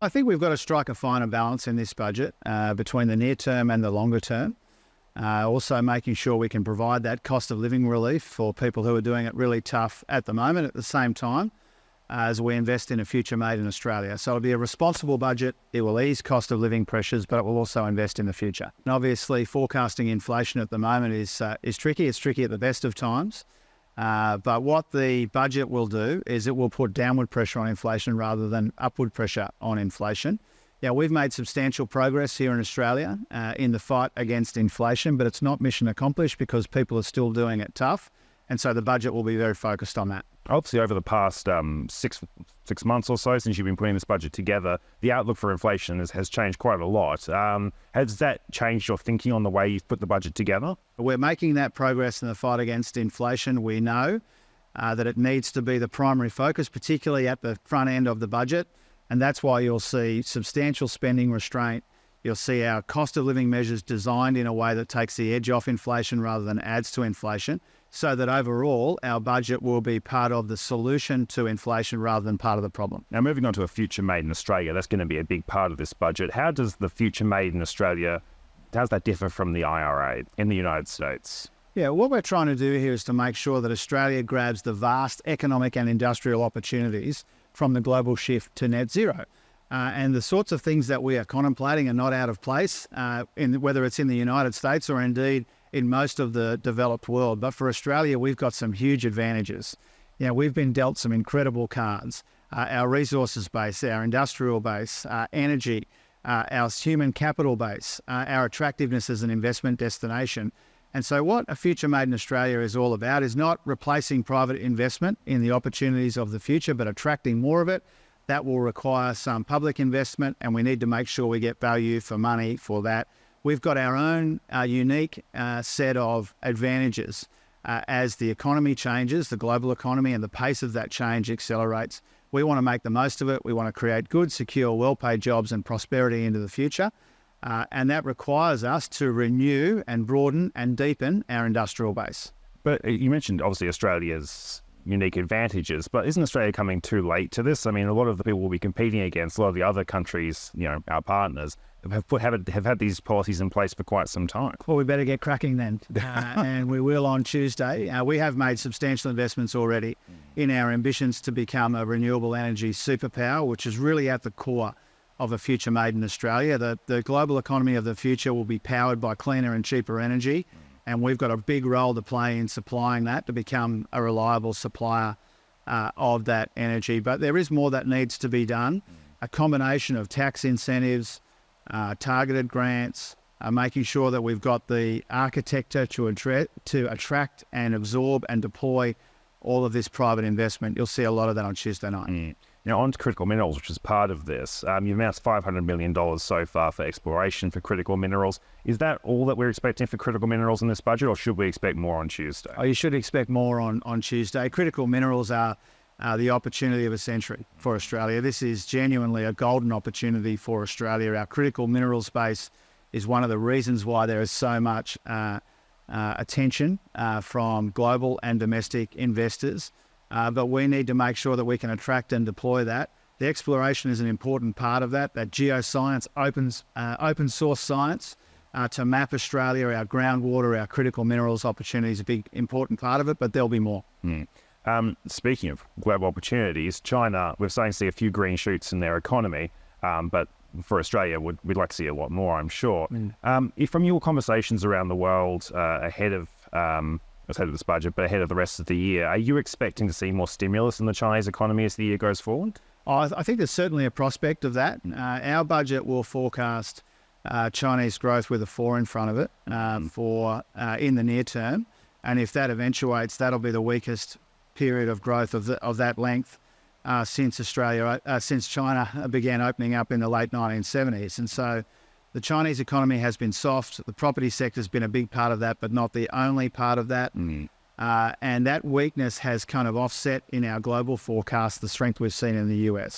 I think we've got to strike a finer balance in this budget between the near term and the longer term. Also making sure we can provide that cost of living relief for people who are doing it really tough at the moment at the same time as we invest in a future made in Australia. So it'll be a responsible budget. It will ease cost of living pressures, but it will also invest in the future. And obviously forecasting inflation at the moment is tricky. It's tricky at the best of times. But what the budget will do is it will put downward pressure on inflation rather than upward pressure on inflation. Yeah, we've made substantial progress here in Australia in the fight against inflation, but it's not mission accomplished because people are still doing it tough. And so the budget will be very focused on that. Obviously, over the past six months or so since you've been putting this budget together, the outlook for inflation has changed quite a lot. Has that changed your thinking on the way you've put the budget together? We're making that progress in the fight against inflation. We know that it needs to be the primary focus, particularly at the front end of the budget. And that's why you'll see substantial spending restraint. You'll see our cost of living measures designed in a way that takes the edge off inflation rather than adds to inflation, so that overall our budget will be part of the solution to inflation rather than part of the problem. Now, moving on to a future made in Australia, that's going to be a big part of this budget. How does the future made in Australia, how does that differ from the IRA in the United States? Yeah, what we're trying to do here is to make sure that Australia grabs the vast economic and industrial opportunities from the global shift to net zero. And the sorts of things that we are contemplating are not out of place, whether it's in the United States or indeed in most of the developed world. But for Australia, we've got some huge advantages. You know, we've been dealt some incredible cards. Our resources base, our industrial base, energy, our human capital base, our attractiveness as an investment destination. And so what a future made in Australia is all about is not replacing private investment in the opportunities of the future, but attracting more of it. That will require some public investment, and we need to make sure we get value for money for that. We've got our own unique set of advantages as the economy changes, the global economy, and the pace of that change accelerates. We want to make the most of it. We want to create good, secure, well-paid jobs and prosperity into the future. And that requires us to renew and broaden and deepen our industrial base. But you mentioned, obviously, Australia's unique advantages, but isn't Australia coming too late to this? I mean, a lot of the people we'll be competing against, a lot of the other countries, you know, our partners, have had these policies in place for quite some time. Well, we better get cracking then, and we will on Tuesday. We have made substantial investments already in our ambitions to become a renewable energy superpower, which is really at the core of a future made in Australia. The global economy of the future will be powered by cleaner and cheaper energy, and we've got a big role to play in supplying that to become a reliable supplier of that energy. But there is more that needs to be done. A combination of tax incentives, targeted grants, making sure that we've got the architecture to attract and absorb and deploy all of this private investment. You'll see a lot of that on Tuesday night. Now, on to critical minerals, which is part of this. You've announced $500 million so far for exploration for critical minerals. Is that all that we're expecting for critical minerals in this budget, or should we expect more on Tuesday? Oh, you should expect more on Tuesday. Critical minerals are the opportunity of a century for Australia. This is genuinely a golden opportunity for Australia. Our critical minerals space is one of the reasons why there is so much attention from global and domestic investors. But we need to make sure that we can attract and deploy that. The exploration is an important part of that geoscience, open source science to map Australia, our groundwater, our critical minerals opportunities, a big important part of it, but there'll be more. Speaking of global opportunities, China, we're starting to see a few green shoots in their economy, but for Australia, we'd like to see a lot more, I'm sure. If from your conversations around the world ahead of this budget, but ahead of the rest of the year, are you expecting to see more stimulus in the Chinese economy as the year goes forward? I think there's certainly a prospect of that. Our budget will forecast Chinese growth with a 4 in front of it in the near term. And if that eventuates, that'll be the weakest period of growth of that length since China began opening up in the late 1970s. And so the Chinese economy has been soft. The property sector has been a big part of that, but not the only part of that. And that weakness has kind of offset in our global forecast the strength we've seen in the US.